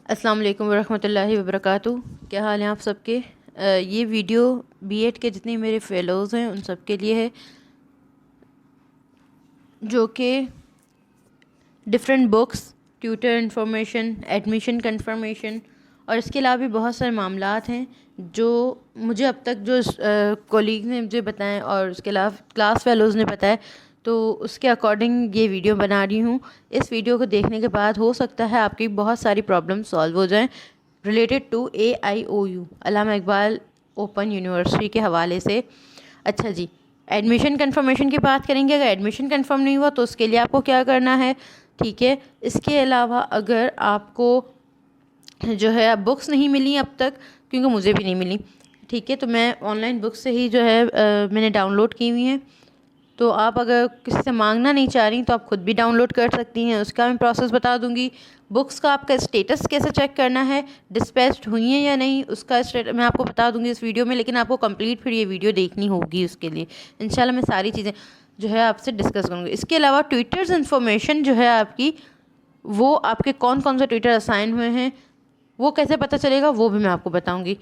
अस्सलाम वालेकुम वरहमतुल्लाहि वबरकातुहू। क्या हाल है आप सबके। ये वीडियो बीएड के जितने मेरे फ़ेलोज़ हैं उन सब के लिए है, जो कि different books, tutor information, admission confirmation और इसके अलावा भी बहुत सारे मामलात हैं जो मुझे अब तक जो कोलीग ने मुझे बताएं और उसके अलावा क्लास फेलोज़ ने बताया, तो उसके अकॉर्डिंग ये वीडियो बना रही हूँ। इस वीडियो को देखने के बाद हो सकता है आपकी बहुत सारी प्रॉब्लम सॉल्व हो जाएं related to AIOU, Allama Iqbal open university के हवाले से। अच्छा जी, एडमिशन कंफर्मेशन की बात करेंगे। अगर एडमिशन कंफर्म नहीं हुआ तो उसके लिए आपको क्या करना है, ठीक है। इसके अलावा अगर आपको जो है अब बुक्स नहीं मिली अब तक, क्योंकि मुझे भी नहीं मिली, ठीक है, तो मैं ऑनलाइन बुक्स से ही जो है मैंने डाउनलोड की हुई हैं। तो आप अगर किसी से मांगना नहीं चाह रही तो आप खुद भी डाउनलोड कर सकती हैं, उसका मैं प्रोसेस बता दूंगी। बुक्स का आपका स्टेटस कैसे चेक करना है, डिस्पैच्ड हुई हैं या नहीं, उसका स्टेटस मैं आपको बता दूंगी इस वीडियो में, लेकिन आपको कंप्लीट फिर ये वीडियो देखनी होगी। उसके लिए इंशाल्लाह मैं सारी चीज़ें जो है आपसे डिस्कस करूँगी। इसके अलावा ट्विटर्स इन्फॉर्मेशन जो है आपकी, वो आपके कौन कौन से ट्विटर असाइन हुए हैं वो कैसे पता चलेगा, वो भी मैं आपको बताऊँगी।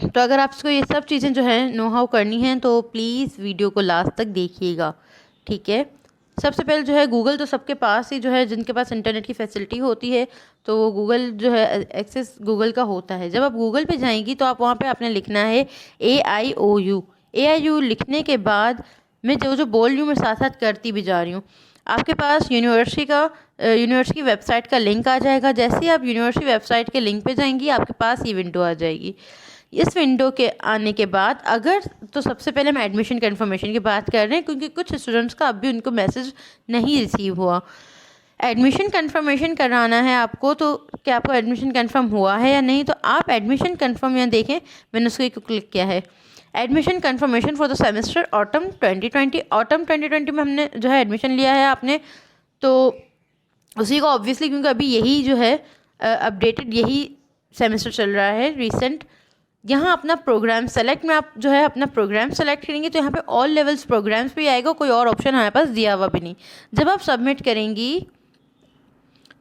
तो अगर आपको ये सब चीज़ें जो है नो हाउ करनी है तो प्लीज़ वीडियो को लास्ट तक देखिएगा, ठीक है। सबसे पहले जो है गूगल तो सबके पास ही जो है, जिनके पास इंटरनेट की फैसिलिटी होती है तो वो गूगल जो है एक्सेस गूगल का होता है। जब आप गूगल पे जाएंगी तो आप वहाँ पे आपने लिखना है AIOU। AIU लिखने के बाद मैं जो जो बोल रही हूँ मैं साथ साथ करती भी जा रही हूँ। आपके पास यूनिवर्सिटी की वेबसाइट का लिंक आ जाएगा। जैसे ही आप यूनिवर्सिटी वेबसाइट के लिंक पे जाएंगी आपके पास ये विंडो आ जाएगी। इस विंडो के आने के बाद अगर तो सबसे पहले हम एडमिशन कंफर्मेशन की बात कर रहे हैं, क्योंकि कुछ स्टूडेंट्स का अभी उनको मैसेज नहीं रिसीव हुआ। एडमिशन कंफर्मेशन कराना है आपको, तो क्या आपको एडमिशन कंफर्म हुआ है या नहीं, तो आप एडमिशन कंफर्म यहाँ देखें, मैंने उसको एक क्लिक किया है। Admission confirmation for the semester autumn 2020। Autumn 2020 में हमने जो है एडमिशन लिया है आपने, तो उसी को ऑब्वियसली, क्योंकि अभी यही जो है अपडेटेड यही सेमेस्टर चल रहा है रिसेंट। यहाँ अपना प्रोग्राम सेलेक्ट में आप जो है अपना प्रोग्राम सेलेक्ट करेंगे तो यहाँ पे ऑल लेवल्स प्रोग्राम्स भी आएगा, कोई और ऑप्शन हमारे पास दिया हुआ भी नहीं। जब आप सबमिट करेंगी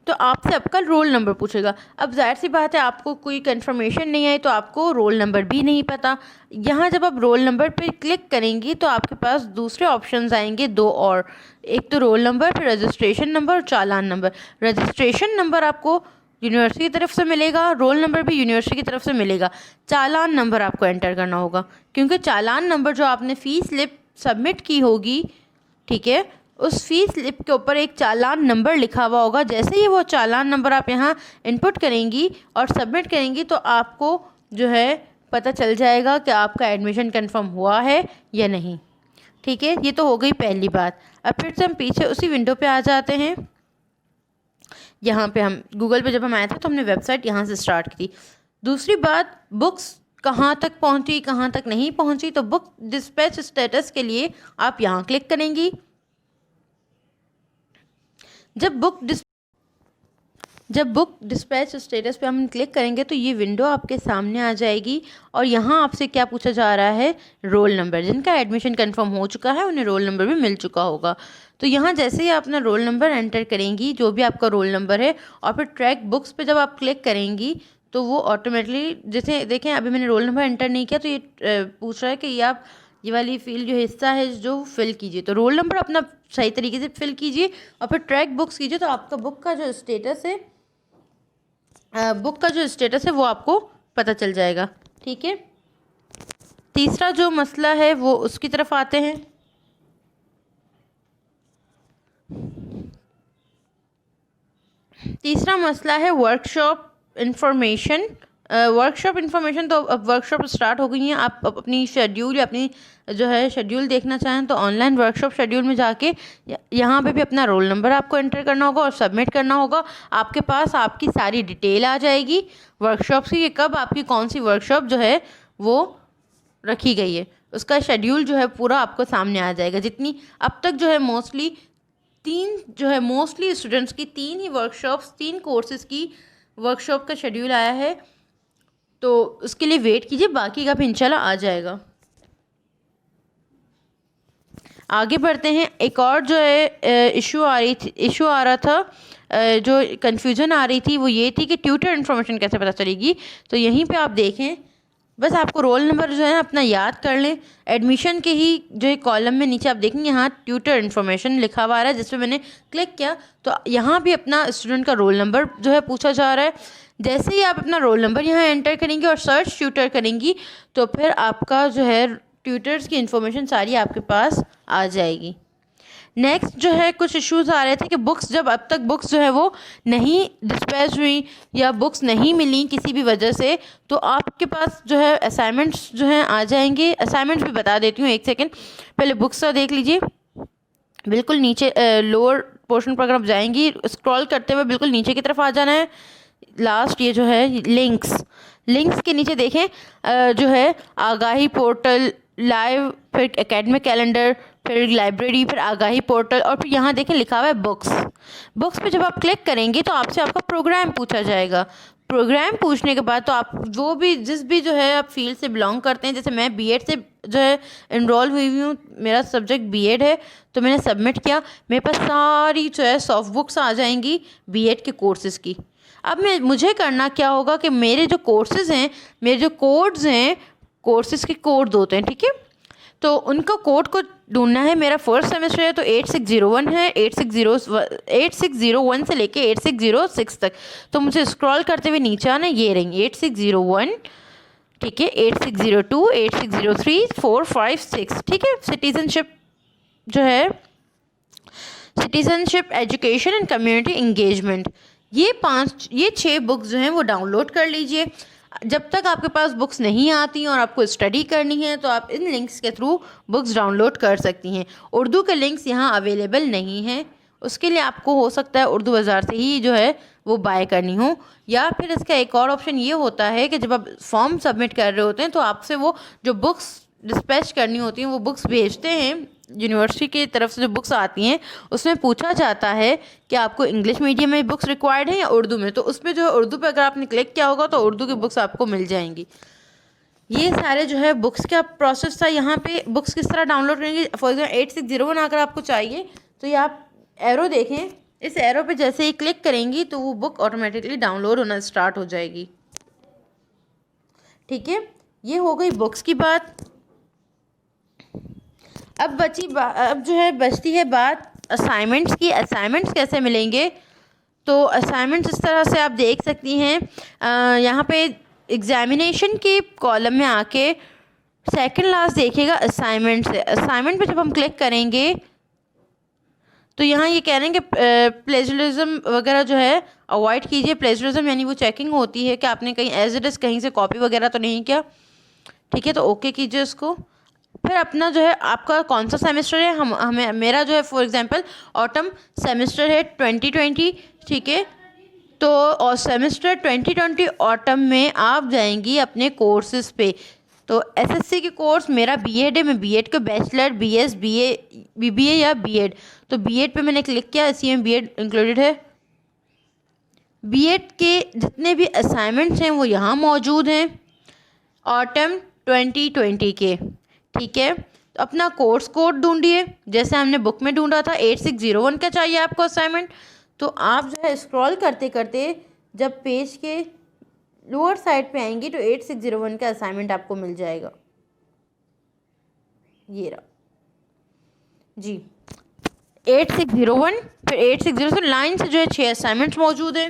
तो आपसे आपका रोल नंबर पूछेगा। अब जाहिर सी बात है आपको कोई कंफर्मेशन नहीं आई तो आपको रोल नंबर भी नहीं पता। यहाँ जब आप रोल नंबर पे क्लिक करेंगी तो आपके पास दूसरे ऑप्शंस आएंगे दो और, एक तो रोल नंबर, फिर रजिस्ट्रेशन नंबर और चालान नंबर। रजिस्ट्रेशन नंबर आपको यूनिवर्सिटी की तरफ से मिलेगा, रोल नंबर भी यूनिवर्सिटी की तरफ से मिलेगा। चालान नंबर आपको एंटर करना होगा, क्योंकि चालान नंबर जो आपने फ़ीस स्लिप सबमिट की होगी, ठीक है, उस फीस स्लिप के ऊपर एक चालान नंबर लिखा हुआ होगा। जैसे ही वो चालान नंबर आप यहाँ इनपुट करेंगी और सबमिट करेंगी तो आपको जो है पता चल जाएगा कि आपका एडमिशन कंफर्म हुआ है या नहीं, ठीक है। ये तो हो गई पहली बात। अब फिर से हम पीछे उसी विंडो पे आ जाते हैं। यहाँ पे हम गूगल पे जब हम आए थे तो हमने वेबसाइट यहाँ से स्टार्ट की थी। दूसरी बात, बुक्स कहाँ तक पहुँची कहाँ तक नहीं पहुँची, तो बुक डिस्पैच स्टेटस के लिए आप यहाँ क्लिक करेंगी। जब बुक डिस्पैच स्टेटस पे हम क्लिक करेंगे तो ये विंडो आपके सामने आ जाएगी और यहाँ आपसे क्या पूछा जा रहा है, रोल नंबर। जिनका एडमिशन कंफर्म हो चुका है उन्हें रोल नंबर भी मिल चुका होगा। तो यहाँ जैसे ही आप अपना रोल नंबर एंटर करेंगी, जो भी आपका रोल नंबर है, और फिर ट्रैक बुक्स पे जब आप क्लिक करेंगी तो वो ऑटोमेटिकली, जैसे देखें अभी मैंने रोल नंबर एंटर नहीं किया तो ये पूछ रहा है कि ये आप ये वाली फील्ड जो हिस्सा है जो फिल कीजिए। तो रोल नंबर अपना सही तरीके से फिल कीजिए और फिर ट्रैक बुक्स कीजिए, तो आपका बुक का जो स्टेटस है वो आपको पता चल जाएगा, ठीक है। तीसरा जो मसला है वो उसकी तरफ आते हैं। तीसरा मसला है वर्कशॉप इन्फॉर्मेशन। वर्कशॉप इन्फॉर्मेशन, तो अब वर्कशॉप स्टार्ट हो गई हैं। आप अपनी शेड्यूल या अपनी जो है शेड्यूल देखना चाहें तो ऑनलाइन वर्कशॉप शेड्यूल में जाके यहाँ पे भी अपना रोल नंबर आपको एंटर करना होगा और सबमिट करना होगा। आपके पास आपकी सारी डिटेल आ जाएगी वर्कशॉप की, कब आपकी कौन सी वर्कशॉप जो है वो रखी गई है, उसका शेड्यूल जो है पूरा आपको सामने आ जाएगा। जितनी अब तक जो है मोस्टली स्टूडेंट्स की तीन ही वर्कशॉप्स, तीन कोर्सेज की वर्कशॉप का शेड्यूल आया है, तो उसके लिए वेट कीजिए, बाकी का भी इंशाल्लाह आ जाएगा। आगे बढ़ते हैं। एक और जो है इशू आ रहा था, जो कन्फ्यूज़न आ रही थी वो ये थी कि ट्यूटर इन्फॉर्मेशन कैसे पता चलेगी। तो यहीं पे आप देखें, बस आपको रोल नंबर जो है अपना याद कर लें। एडमिशन के ही जो है कॉलम में नीचे आप देखेंगे यहाँ ट्यूटर इन्फॉर्मेशन लिखा हुआ आ रहा है, जिस पर मैंने क्लिक किया तो यहाँ भी अपना स्टूडेंट का रोल नंबर जो है पूछा जा रहा है। जैसे ही आप अपना रोल नंबर यहाँ एंटर करेंगी और सर्च ट्यूटर करेंगी तो फिर आपका जो है ट्यूटर्स की इन्फॉर्मेशन सारी आपके पास आ जाएगी। नेक्स्ट जो है कुछ इश्यूज़ आ रहे थे कि बुक्स, जब अब तक बुक्स जो है वो नहीं डिस्पैच हुई या बुक्स नहीं मिली किसी भी वजह से, तो आपके पास जो है असाइनमेंट्स जो हैं आ जाएंगे। असाइनमेंट्स भी बता देती हूँ, एक सेकेंड पहले बुक्स का देख लीजिए। बिल्कुल नीचे लोअर पोर्शन पर अगर आप जाएंगी, स्क्रॉल करते हुए बिल्कुल नीचे की तरफ आ जाना है। लास्ट ये जो है लिंक्स के नीचे देखें जो है आगाही पोर्टल, लाइव, फिर एकेडमिक कैलेंडर, फिर लाइब्रेरी, फिर आगाही पोर्टल, और फिर यहाँ देखें लिखा हुआ है बुक्स पे जब आप क्लिक करेंगे तो आपसे आपका प्रोग्राम पूछा जाएगा। प्रोग्राम पूछने के बाद तो आप वो भी जिस भी जो है आप फील्ड से बिलोंग करते हैं, जैसे मैं बीएड से जो है इनरोल हुई हूँ, मेरा सब्जेक्ट बीएड है, तो मैंने सबमिट किया, मेरे पास सारी जो है सॉफ्ट बुक्स आ जाएंगी बीएड के कोर्सेज़ की। अब मुझे करना क्या होगा कि मेरे जो कोर्सेज़ हैं, मेरे जो कोड्स हैं, कोर्सेज़ के कोड होते हैं, ठीक है, तो उनका कोड को ढूंढना है। मेरा फर्स्ट सेमेस्टर है तो 8601 है, 8601 से लेके 8606 तक। तो मुझे स्क्रॉल करते हुए नीचे आना, ये रहेंगे 8601, ठीक है, 8602, 8603, 4, 5, 6, ठीक है। सिटीजनशिप जो है, citizenship, education and community engagement, ये 6 बुक्स जो हैं वो डाउनलोड कर लीजिए। जब तक आपके पास बुक्स नहीं आती और आपको स्टडी करनी है तो आप इन लिंक्स के थ्रू बुक्स डाउनलोड कर सकती हैं। उर्दू के लिंक्स यहाँ अवेलेबल नहीं हैं, उसके लिए आपको हो सकता है उर्दू बाज़ार से ही जो है वो बाय करनी हो, या फिर इसका एक और ऑप्शन ये होता है कि जब आप फॉर्म सबमिट कर रहे होते हैं तो आपसे वो जो बुक्स डिस्पैच करनी होती हैं वो बुक्स भेजते हैं, यूनिवर्सिटी की तरफ से जो बुक्स आती हैं उसमें पूछा जाता है कि आपको इंग्लिश मीडियम में बुक्स रिक्वायर्ड है या उर्दू में, तो उसमें जो है उर्दू पे अगर आपने क्लिक किया होगा तो उर्दू की बुक्स आपको मिल जाएंगी। ये सारे जो है बुक्स का प्रोसेस था। यहाँ पे बुक्स किस तरह डाउनलोड करेंगे, फॉर एग्जाम्पल 8601 अगर आपको चाहिए तो ये आप एरो देखें, इस एरो पे जैसे ही क्लिक करेंगी तो वो बुक ऑटोमेटिकली डाउनलोड होना स्टार्ट हो जाएगी, ठीक है। ये हो गई बुक्स की बात। अब जो है बचती है बात असाइनमेंट्स की। असाइनमेंट्स कैसे मिलेंगे, तो असाइनमेंट्स इस तरह से आप देख सकती हैं, यहाँ पे एग्जामिनेशन के कॉलम में आके सेकंड लास्ट देखिएगा असाइनमेंट से। असाइनमेंट पे जब हम क्लिक करेंगे तो यहाँ ये कह रहे हैं कि प्लेजरिज्म वगैरह जो है अवॉइड कीजिए। प्लेजरिज्म यानी वो चेकिंग होती है कि आपने कहीं एज इट इज़ कहीं से कॉपी वगैरह तो नहीं किया, ठीक है, तो ओके कीजिए उसको। फिर अपना जो है आपका कौन सा सेमेस्टर है, हमें मेरा जो है फॉर एग्जांपल ऑटम सेमेस्टर है 2020, ठीक है, तो और सेमेस्टर 2020 ऑटम में आप जाएंगी अपने कोर्सेज़ पे। तो एसएससी के कोर्स मेरा बीएड है, मैं बीएड का बैचलर, बीएस, बीबीए या बीएड, तो बीएड पे मैंने क्लिक किया, इसी में बीएड इंक्लूडेड है। बीएड के जितने भी असाइनमेंट्स हैं वो यहाँ मौजूद हैं ऑटम 2020 के, ठीक है। तो अपना कोर्स कोड ढूंढिए, जैसे हमने बुक में ढूंढा था 8601 का चाहिए आपको असाइनमेंट, तो आप जो है स्क्रॉल करते करते जब पेज के लोअर साइड पे आएंगी तो 8601 का असाइनमेंट आपको मिल जाएगा, ये रहा जी 8601, फिर 8602 लाइन से जो है 6 असाइनमेंट्स मौजूद है।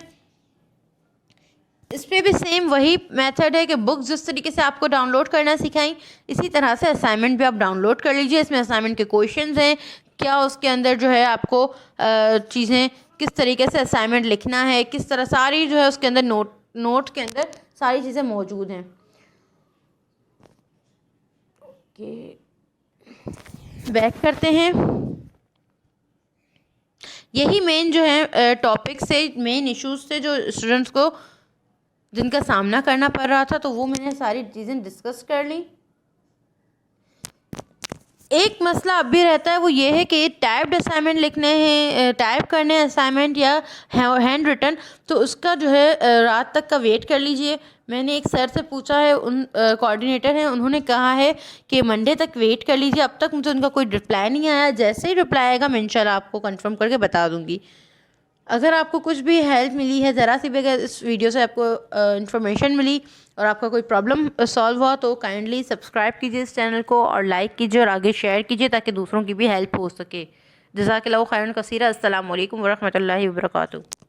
इस पर भी सेम वही मेथड है कि बुक जिस तरीके से आपको डाउनलोड करना सिखाई, इसी तरह से असाइनमेंट भी आप डाउनलोड कर लीजिए। इसमें असाइनमेंट के क्वेश्चंस हैं, क्या उसके अंदर जो है आपको चीज़ें किस तरीके से असाइनमेंट लिखना है, किस तरह सारी जो है उसके अंदर नोट के अंदर सारी चीज़ें मौजूद हैं। ओके, बैक करते हैं। यही मेन जो है टॉपिक से, मेन इश्यूज से जो स्टूडेंट्स को जिनका सामना करना पड़ रहा था, तो वो मैंने सारी चीज़ें डिस्कस कर ली। एक मसला अब भी रहता है, वो ये है कि टाइप्ड असाइनमेंट लिखने हैं, टाइप करने हैं असाइनमेंट या हैंड रिटन, तो उसका जो है रात तक का वेट कर लीजिए। मैंने एक सर से पूछा है, उन कोऑर्डिनेटर हैं, उन्होंने कहा है कि मंडे तक वेट कर लीजिए। अब तक मुझे उनका कोई रिप्लाई नहीं आया। जैसे ही रिप्लाई आएगा मैं इंशाल्लाह आपको कंफर्म करके बता दूंगी। अगर आपको कुछ भी हेल्प मिली है, ज़रा सी भी अगर इस वीडियो से आपको इन्फॉर्मेशन मिली और आपका कोई प्रॉब्लम सॉल्व हुआ, तो काइंडली सब्सक्राइब कीजिए इस चैनल को और लाइक कीजिए और आगे शेयर कीजिए ताकि दूसरों की भी हेल्प हो सके। जज़ाकल्लाहु खैरन कसीरा। अस्सलामु अलैकुम वरहमतुल्लाहि वबरकातुहू।